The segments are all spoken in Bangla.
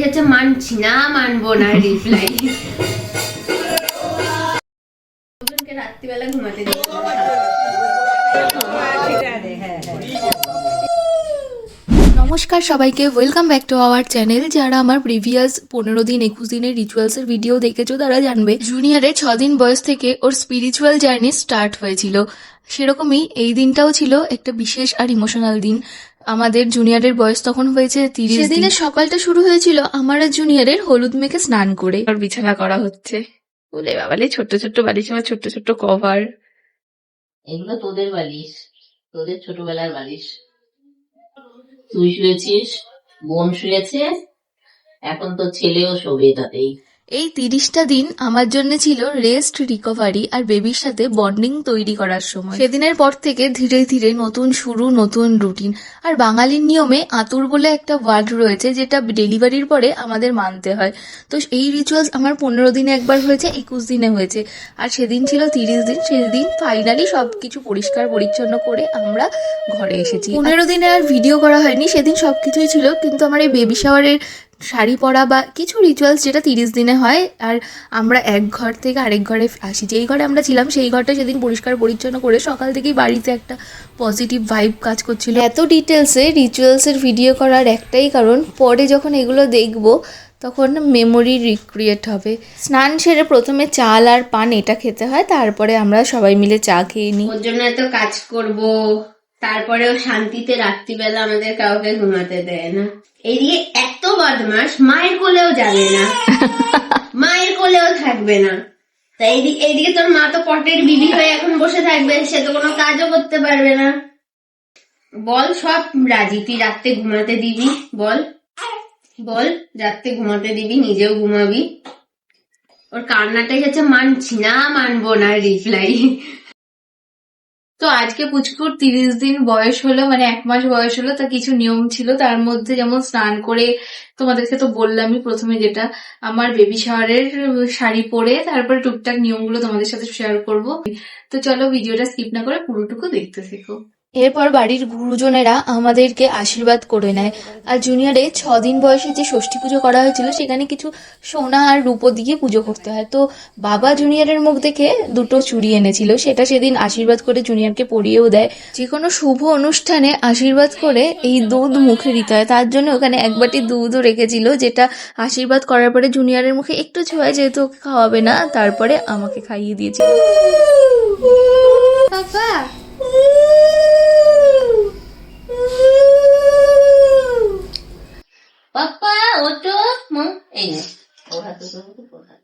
হচ্ছে মানছি না, মানবো না রিপ্লাই। রাত্রিবেলা ঘুমাতে নমস্কার সবাইকে, welcome back to our channel. যারা আমার প্রিভিয়াস 15 দিন 21 দিনের রিচুয়ালসের ভিডিও দেখেছো তারা জানবে জুনিয়রের 6 দিন বয়স থেকে ওর স্পিরিচুয়াল জার্নি স্টার্ট হয়েছিল। সেরকমই এই দিনটাও ছিল একটা বিশেষ আর ইমোশনাল দিন। আমাদের জুনিয়রের বয়স তখন হয়েছে 30 দিন। সেদিনের সকালটা শুরু হয়েছিল আমার আর জুনিয়রের হলুদ মেখে স্নান করে। আর বিছানা করা হচ্ছে, বলে বাবালে ছোট্ট ছোট্ট বালিশ, আমার ছোট্ট ছোট্ট কভার। এগুলো তোদের বালিশ, তোদের ছোটবেলার বালিশ। তুই শুয়েছিস, বোন শুয়েছে, এখন তো ছেলেও শোবে তাতেই। এই 30টা দিন আমার জন্য ছিল রেস্ট, রিকভারি আর বেবির সাথে বন্ডিং তৈরি করার সময়। সেদিনের পর থেকে ধীরে ধীরে নতুন শুরু, নতুন রুটিন। আর বাঙালির নিয়মে আতুর বলে একটা ওয়ার্ড রয়েছে যেটা ডেলিভারির পরে আমাদের মানতে হয়। তো এই রিচুয়ালস আমার 15 দিনে একবার হয়েছে, 21 দিনে হয়েছে, আর সেদিন ছিল 30 দিন। সেদিন ফাইনালি সবকিছু পরিষ্কার পরিচ্ছন্ন করে আমরা ঘরে এসেছি। 15 দিনে আর ভিডিও করা হয়নি, সেদিন সবকিছুই ছিল, কিন্তু আমার এই বেবি শাওয়ারের শাড়ি পরা বা কিছু রিচুয়ালস যেটা 30 দিনে হয়, আর আমরা এক ঘর থেকে আরেক ঘরে আসি। যেই ঘরে আমরা ছিলাম সেই ঘরটা সেদিন পরিষ্কার পরিচ্ছন্ন করে সকাল থেকেই বাড়িতে একটা পজিটিভ ভাইব কাজ করছিল। এত ডিটেলসে রিচুয়ালসের ভিডিও করার একটাই কারণ, পরে যখন এগুলো দেখবো তখন মেমোরি রিক্রিয়েট হবে। স্নান সেরে প্রথমে চাল আর পান এটা খেতে হয়, তারপরে আমরা সবাই মিলে চা খেয়ে নিই। ওর জন্য এত কাজ করব, তারপরেও শান্তিতে রাত্রিবেলা আমাদের কাউকে ঘুমাতে দেয় না। এইদিকে এত বদমাস, মায়ের কোলেও যাবে না, মায়ের কোলেও থাকবে না। তাই এইদিকে তোর মা তো পটের বিবি হয়ে এখন বসে থাকবে, সে তো কোনো কাজও করতে পারবে না। বল, সব রাজি, তুই রাত্রে ঘুমাতে দিবি, বল বল, রাত্রে ঘুমাতে দিবি, নিজেও ঘুমাবি। ওর কান্নাটাই হচ্ছে মানছি না, মানবো না রিপ্লাই। তো আজকে পুচকুর 30 দিন বয়স হলো, মানে 1 মাস বয়স হলো। তা কিছু নিয়ম ছিল, তার মধ্যে যেমন স্নান করে, তোমাদেরকে তো বললামই প্রথমে, যেটা আমার বেবি শাওয়ারের শাড়ি পরে তারপরে টুকটাক নিয়মগুলো তোমাদের সাথে শেয়ার করব। তো চলো ভিডিওটা স্কিপ না করে পুরোটুকু দেখতে থেকো। এরপর বাড়ির গুরুজনেরা আমাদেরকে আশীর্বাদ করে নেয়। আর জুনিয়রে 6 দিন বয়সে যে ষষ্ঠী পুজো করা হয়েছিল সেখানে কিছু সোনা আর রূপো দিয়ে পুজো করতে হয়। তো বাবা জুনিয়রের মুখ দেখে 2টো চুড়ি এনেছিল, সেটা সেদিন আশীর্বাদ করে জুনিয়রকে পরিয়েও দেয়। যে কোনো শুভ অনুষ্ঠানে আশীর্বাদ করে এই দুধ মুখে দিতে হয়, তার জন্য ওখানে 1 বাটি দুধও রেখেছিল, যেটা আশীর্বাদ করার পরে জুনিয়রের মুখে একটু ছোঁয়া, যেহেতু ওকে খাওয়াবে না, তারপরে আমাকে খাইয়ে দিয়েছিল। বাবা পাপ্পা ওটো, এই নে ওর হাতে তোর হাত।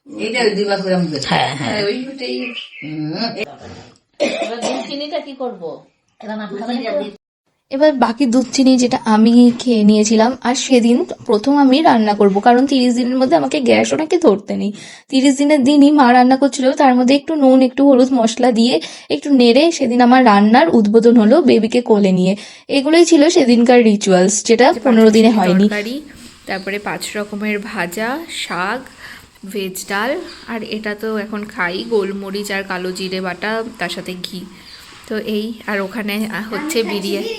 এইটা দিবা করে আমাদের। হ্যাঁ হ্যাঁ, ওইটাই। এবার দুধ চিনিটা কি করবো? এবার বাকি দুধ চিনি যেটা আমি খেয়ে নিয়েছিলাম। আর সেদিন প্রথম আমি রান্না করব, কারণ 30 দিনের মধ্যে আমাকে গ্যাসও নাকি ধরতে নেই। 30 দিনের দিনই মা রান্না করছিল, তার মধ্যে একটু নুন, একটু হলুদ মশলা দিয়ে একটু নেড়ে সেদিন আমার রান্নার উদ্বোধন হলো বেবিকে কোলে নিয়ে। এগুলোই ছিল সেদিনকার রিচুয়ালস, যেটা 15 দিনে হয়নি। তারপরে 5 রকমের ভাজা, শাক, ভেজ ডাল, আর এটা তো এখন খাই গোলমরিচ আর কালো জিরে বাটা, তার সাথে ঘি। তো এই, আর ওখানে হচ্ছে বিরিয়ানি।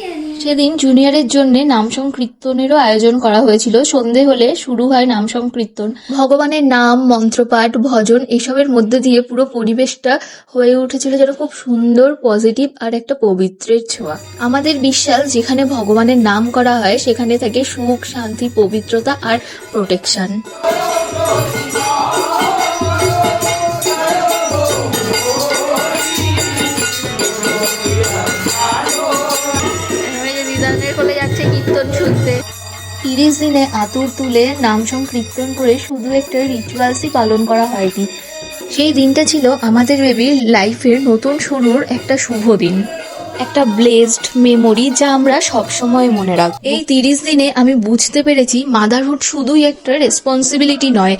সেদিন জুনিয়রের জন্য নাম সংকীর্তনেরও আয়োজন করা হয়েছিল। সন্ধে হলে শুরু হয় নাম সংকীর্তন। ভগবানের নাম, মন্ত্রপাঠ, ভজন এসবের মধ্যে দিয়ে পুরো পরিবেশটা হয়ে উঠেছিল যেন খুব সুন্দর, পজিটিভ আর একটা পবিত্রের ছোঁয়া। আমাদের বিশ্বাস, যেখানে ভগবানের নাম করা হয় সেখানে থাকে সুখ, শান্তি, পবিত্রতা আর প্রোটেকশন। চলে যাচ্ছে কীর্তন শুনতে। 30 দিনে আতুর তুলে নাম সংকীর্তন করে শুধু একটা রিচুয়ালসই পালন করা হয়নি, সেই দিনটা ছিল আমাদের বেবির লাইফের নতুন শুরুর একটা শুভ দিন, একটা ব্লেসড মেমোরি যা আমরা সবসময় মনে রাখবো। এই 30 দিনে আমি বুঝতে পেরেছি মাদারহুড শুধুই একটা রেসপন্সিবিলিটি নয়,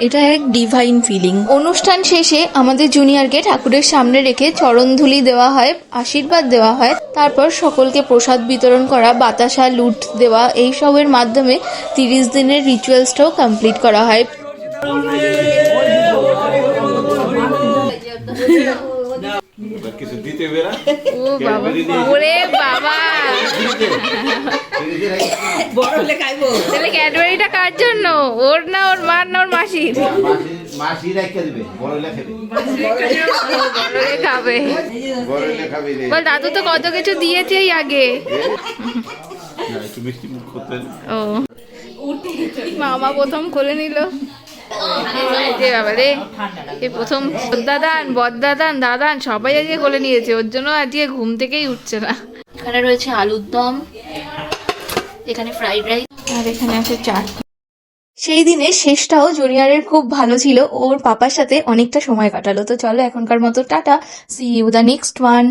এটা এক ডিভাইন ফিলিং। অনুষ্ঠান শেষে আমাদের জুনিয়রকে ঠাকুরের সামনে রেখে চরণধুলি দেওয়া হয়, আশীর্বাদ দেওয়া হয়, তারপর সকলকে প্রসাদ বিতরণ করা, বাতাসা লুট দেওয়া, এইসবের মাধ্যমে 30 দিনের রিচুয়ালসটাও কমপ্লিট করা হয়। কিছু দিতে বেরা ও বাবা, ওরে বাবা, বড় হলে খাইবো। তাহলে ক্যাডবেরিটা কার জন্য? ওর না ওর মার না ওর মাসির? মাসি রাখা দিবে, বড় লেখা দিবে, বড়রে খাবে। বড় লেখা দিবে। বল দাদু তো কত কিছু দিয়েছেই আগে। একটু মিষ্টি মুখ করতে ও মামা প্রথম কোলে নিল। যে বাবা রে, এই প্রথম বদ্দাদান দাদান সবাই আজকে কোলে নিয়েছে, ওর জন্য আজকে ঘুম থেকেই উঠছে না। এখানে রয়েছে আলুর দম, এখানে ফ্রাইড রাইস, আর এখানে আছে চাটনি। সেই দিনের শেষটাও জুনিয়রের খুব ভালো ছিল, ওর পাপার সাথে অনেকটা সময় কাটালো। তো চলো এখনকার মতো tata, see you the next one.